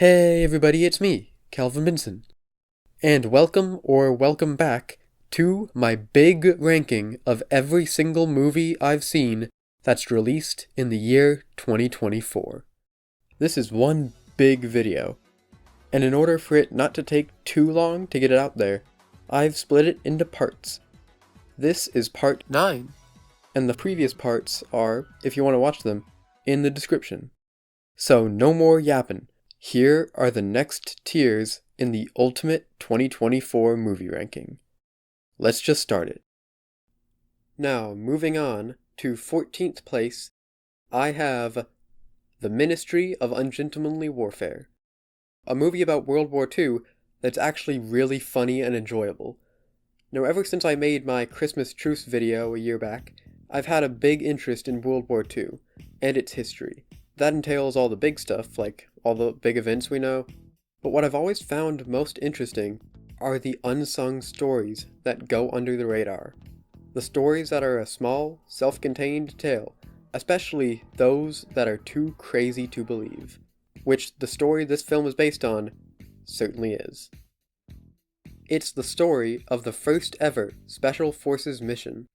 Hey everybody, it's me, Calvin Benson, and welcome back to my big ranking of every single movie I've seen that's released in the year 2024. This is one big video, and in order for it not to take too long to get it out there, I've split it into parts. This is part 9, and the previous parts are, if you want to watch them, in the description. So no more yapping. Here are the next tiers in the Ultimate 2024 movie ranking. Let's just start it. Now, moving on to 14th place, I have The Ministry of Ungentlemanly Warfare, a movie about World War II that's actually really funny and enjoyable. Now, ever since I made my Christmas Truce video a year back, I've had a big interest in World War II and its history. That entails all the big stuff, like all the big events we know, but what I've always found most interesting are the unsung stories that go under the radar. The stories that are a small, self-contained tale, especially those that are too crazy to believe, which the story this film is based on certainly is. It's the story of the first ever Special Forces mission,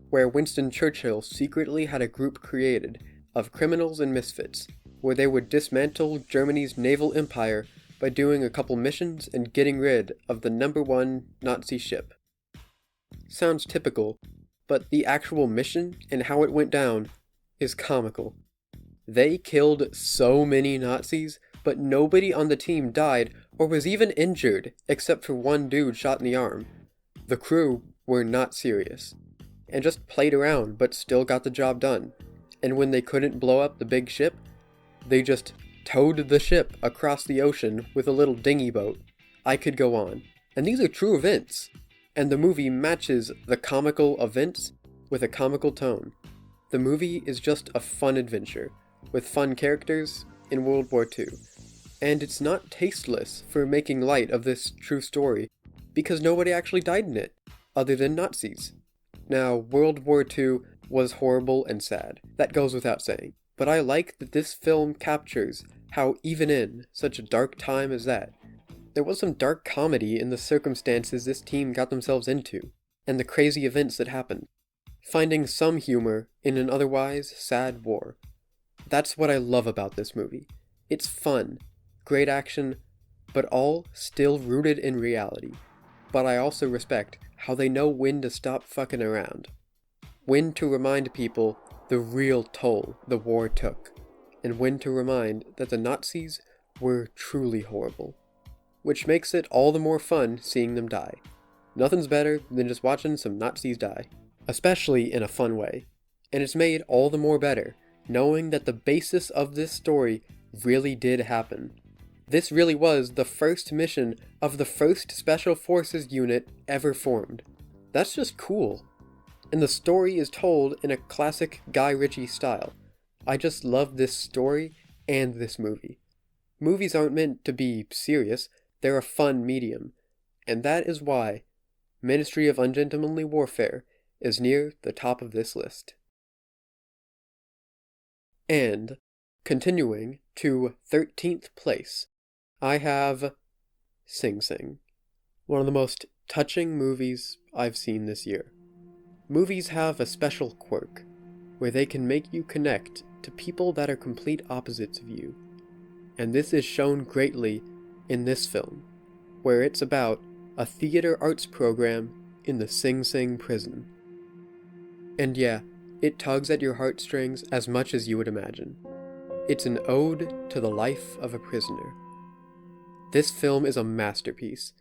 where Winston Churchill secretly had a group created of criminals and misfits, where they would dismantle Germany's naval empire by doing a couple missions and getting rid of the #1 Nazi ship. Sounds typical, but the actual mission and how it went down is comical. They killed so many Nazis, but nobody on the team died or was even injured except for one dude shot in the arm. The crew were not serious, and just played around but still got the job done. And when they couldn't blow up the big ship, they just towed the ship across the ocean with a little dinghy boat. I could go on. And these are true events. And the movie matches the comical events with a comical tone. The movie is just a fun adventure, with fun characters in World War II. And it's not tasteless for making light of this true story, because nobody actually died in it, other than Nazis. Now, World War II was horrible and sad. That goes without saying. But I like that this film captures how even in such a dark time as that, there was some dark comedy in the circumstances this team got themselves into, and the crazy events that happened, finding some humor in an otherwise sad war. That's what I love about this movie. It's fun, great action, but all still rooted in reality. But I also respect how they know when to stop fucking around. When to remind people the real toll the war took, and when to remind that the Nazis were truly horrible. Which makes it all the more fun seeing them die. Nothing's better than just watching some Nazis die, especially in a fun way. And it's made all the more better knowing that the basis of this story really did happen. This really was the first mission of the first Special Forces unit ever formed. That's just cool. And the story is told in a classic Guy Ritchie style. I just love this story and this movie. Movies aren't meant to be serious, they're a fun medium. And that is why Ministry of Ungentlemanly Warfare is near the top of this list. And, continuing to 13th place, I have Sing Sing, one of the most touching movies I've seen this year. Movies have a special quirk, where they can make you connect to people that are complete opposites of you. And this is shown greatly in this film, where it's about a theater arts program in the Sing Sing prison. And yeah, it tugs at your heartstrings as much as you would imagine. It's an ode to the life of a prisoner. This film is a masterpiece.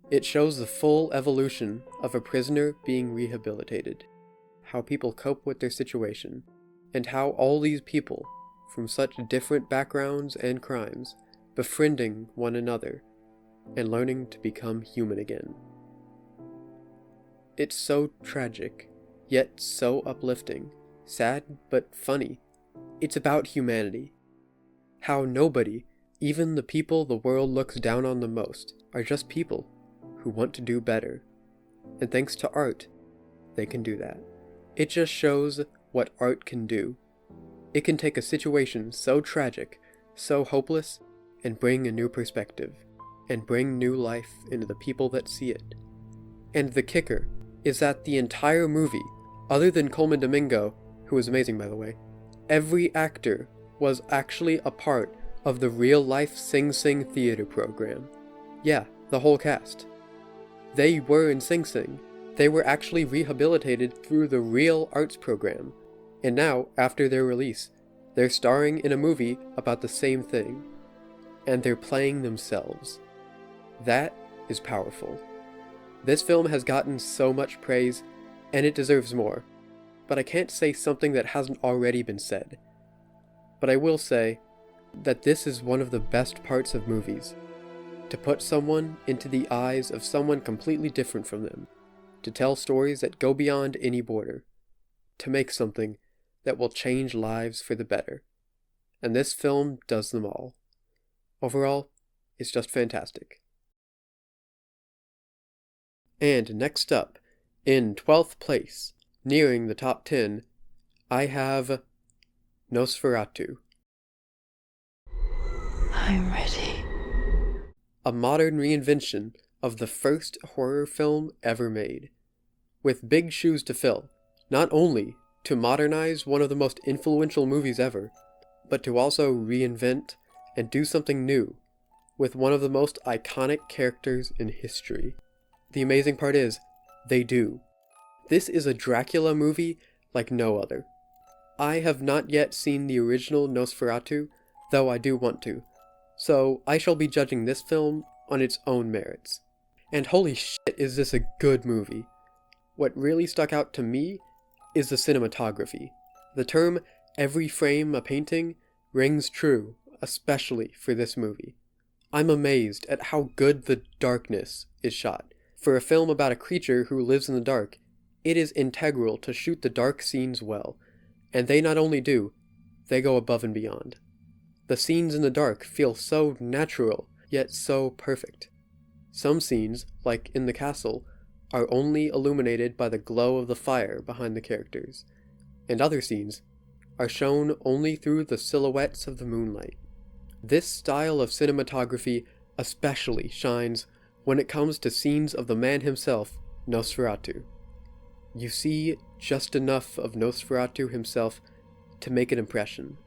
It shows the full evolution of a prisoner being rehabilitated, how people cope with their situation, and how all these people, from such different backgrounds and crimes, befriending one another, and learning to become human again. It's so tragic, yet so uplifting, sad but funny. It's about humanity. How nobody, even the people the world looks down on the most, are just people who want to do better. And thanks to art, they can do that. It just shows what art can do. It can take a situation so tragic, so hopeless, and bring a new perspective, and bring new life into the people that see it. And the kicker is that the entire movie, other than Coleman Domingo, who was amazing by the way, every actor was actually a part of the real-life Sing Sing theater program. Yeah, the whole cast. They were in Sing Sing. They were actually rehabilitated through the real arts program. And now, after their release, they're starring in a movie about the same thing. And they're playing themselves. That is powerful. This film has gotten so much praise, and it deserves more. But I can't say something that hasn't already been said. But I will say that this is one of the best parts of movies. To put someone into the eyes of someone completely different from them. To tell stories that go beyond any border. To make something that will change lives for the better. And this film does them all. Overall, it's just fantastic. And next up, in 12th place, nearing the top 10, I have Nosferatu. I'm ready. A modern reinvention of the first horror film ever made. With big shoes to fill, not only to modernize one of the most influential movies ever, but to also reinvent and do something new with one of the most iconic characters in history. The amazing part is, they do. This is a Dracula movie like no other. I have not yet seen the original Nosferatu, though I do want to, so I shall be judging this film on its own merits. And holy shit, is this a good movie. What really stuck out to me is the cinematography. The term, every frame a painting, rings true, especially for this movie. I'm amazed at how good the darkness is shot. For a film about a creature who lives in the dark, it is integral to shoot the dark scenes well, and they not only do, they go above and beyond. The scenes in the dark feel so natural, yet so perfect. Some scenes, like in the castle, are only illuminated by the glow of the fire behind the characters, and other scenes are shown only through the silhouettes of the moonlight. This style of cinematography especially shines when it comes to scenes of the man himself, Nosferatu. You see just enough of Nosferatu himself to make an impression,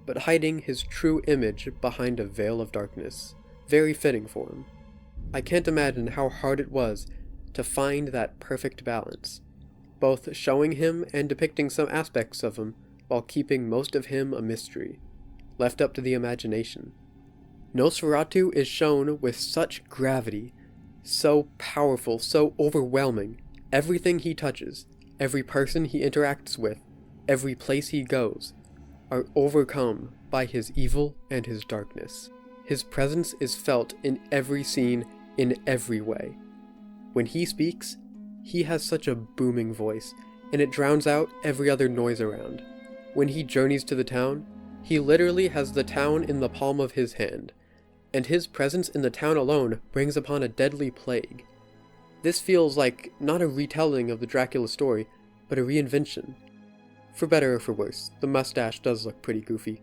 but hiding his true image behind a veil of darkness. Very fitting for him. I can't imagine how hard it was to find that perfect balance, both showing him and depicting some aspects of him while keeping most of him a mystery, left up to the imagination. Nosferatu is shown with such gravity, so powerful, so overwhelming. Everything he touches, every person he interacts with, every place he goes, are overcome by his evil and his darkness. His presence is felt in every scene, in every way. When he speaks, he has such a booming voice, and it drowns out every other noise around. When he journeys to the town, he literally has the town in the palm of his hand, and his presence in the town alone brings upon a deadly plague. This feels like not a retelling of the Dracula story, but a reinvention. For better or for worse, the mustache does look pretty goofy.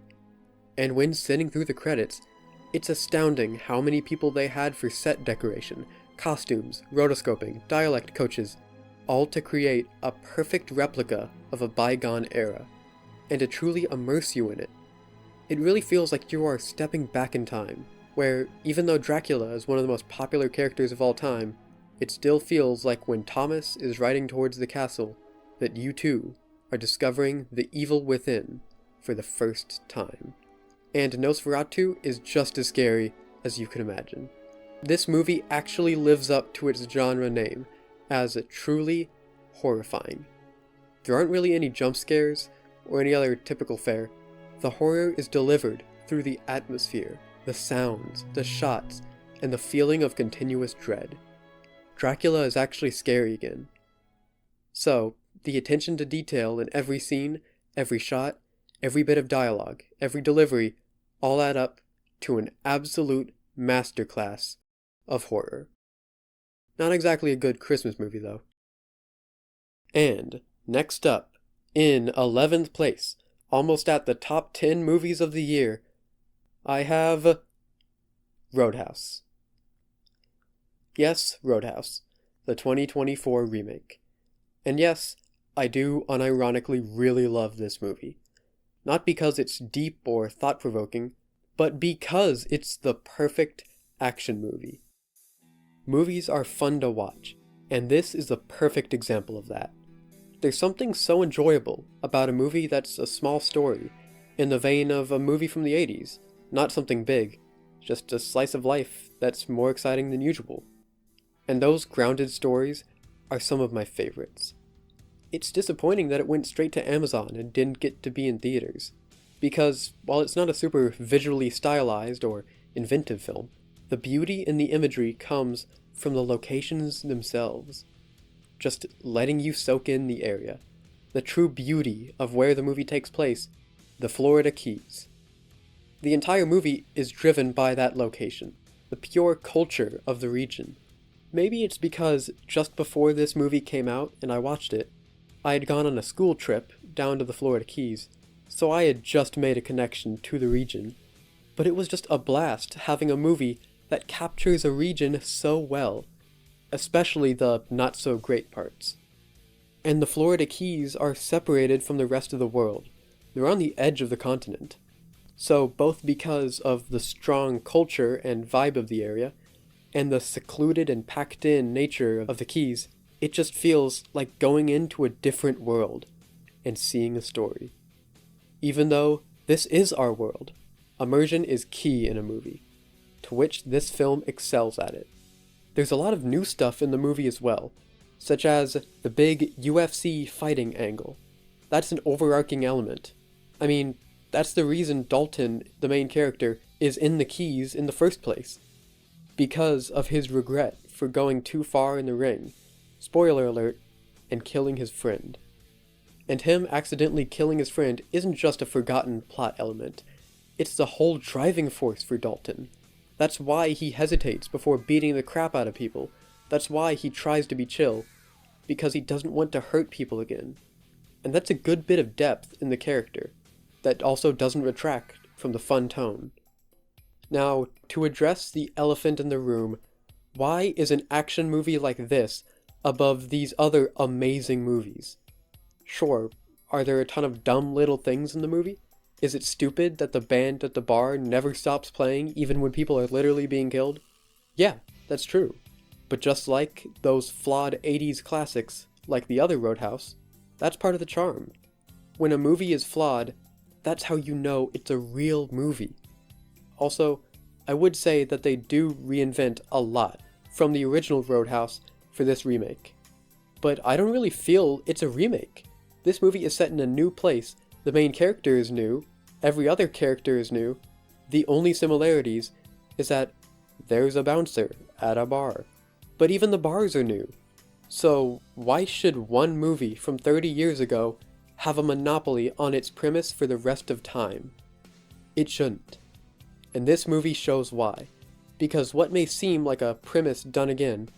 And when sitting through the credits, it's astounding how many people they had for set decoration, costumes, rotoscoping, dialect coaches, all to create a perfect replica of a bygone era, and to truly immerse you in it. It really feels like you are stepping back in time, where even though Dracula is one of the most popular characters of all time, it still feels like when Thomas is riding towards the castle, that you too are discovering the evil within for the first time. And Nosferatu is just as scary as you can imagine. This movie actually lives up to its genre name, as truly horrifying. There aren't really any jump scares, or any other typical fare. The horror is delivered through the atmosphere, the sounds, the shots, and the feeling of continuous dread. Dracula is actually scary again. So, the attention to detail in every scene, every shot, every bit of dialogue, every delivery, all add up to an absolute masterclass of horror. Not exactly a good Christmas movie, though. And, next up, in 11th place, almost at the top 10 movies of the year, I have Roadhouse. Yes, Roadhouse, the 2024 remake. And yes, I do unironically really love this movie. Not because it's deep or thought-provoking, but because it's the perfect action movie. Movies are fun to watch, and this is the perfect example of that. There's something so enjoyable about a movie that's a small story, in the vein of a movie from the 80s, not something big, just a slice of life that's more exciting than usual. And those grounded stories are some of my favorites. It's disappointing that it went straight to Amazon and didn't get to be in theaters, because while it's not a super visually stylized or inventive film, the beauty in the imagery comes from the locations themselves. Just letting you soak in the area, the true beauty of where the movie takes place, the Florida Keys. The entire movie is driven by that location, the pure culture of the region. Maybe it's because just before this movie came out and I watched it, I had gone on a school trip down to the Florida Keys, so I had just made a connection to the region. But it was just a blast having a movie that captures a region so well, especially the not-so-great parts. And the Florida Keys are separated from the rest of the world. They're on the edge of the continent. So both because of the strong culture and vibe of the area, and the secluded and packed-in nature of the Keys, it just feels like going into a different world and seeing a story. Even though this is our world, immersion is key in a movie, to which this film excels at it. There's a lot of new stuff in the movie as well, such as the big UFC fighting angle. That's an overarching element. I mean, that's the reason Dalton, the main character, is in the Keys in the first place. Because of his regret for going too far in the ring, spoiler alert, and killing his friend. And him accidentally killing his friend isn't just a forgotten plot element, it's the whole driving force for Dalton. That's why he hesitates before beating the crap out of people. That's why he tries to be chill, because he doesn't want to hurt people again. And that's a good bit of depth in the character, that also doesn't retract from the fun tone. Now, to address the elephant in the room, why is an action movie like this above these other amazing movies? Sure, are there a ton of dumb little things in the movie? Is it stupid that the band at the bar never stops playing even when people are literally being killed? Yeah, that's true. But just like those flawed 80s classics, like the other Roadhouse, that's part of the charm. When a movie is flawed, that's how you know it's a real movie. Also, I would say that they do reinvent a lot from the original Roadhouse for this remake. But I don't really feel it's a remake. This movie is set in a new place, the main character is new, every other character is new. The only similarities is that there's a bouncer at a bar. But even the bars are new. So why should one movie from 30 years ago have a monopoly on its premise for the rest of time? It shouldn't. And this movie shows why. Because what may seem like a premise done again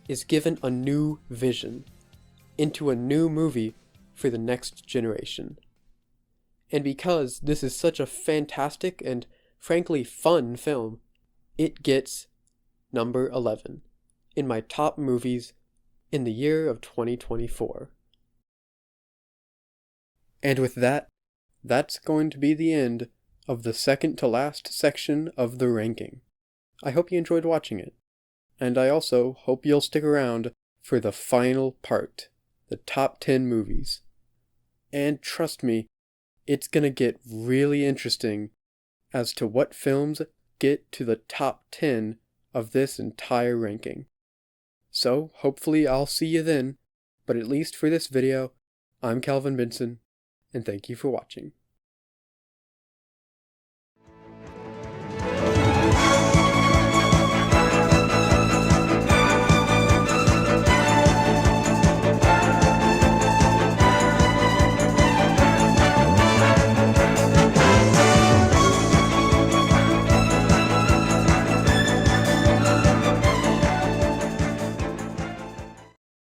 is given a new vision into a new movie for the next generation. And because this is such a fantastic and frankly fun film, it gets number 11 in my top movies in the year of 2024. And with that, that's going to be the end of the second to last section of the ranking. I hope you enjoyed watching it, and I also hope you'll stick around for the final part, the top 10 movies. And trust me, it's gonna get really interesting as to what films get to the top 10 of this entire ranking. So, hopefully I'll see you then, but at least for this video, I'm Calvin Benson, and thank you for watching.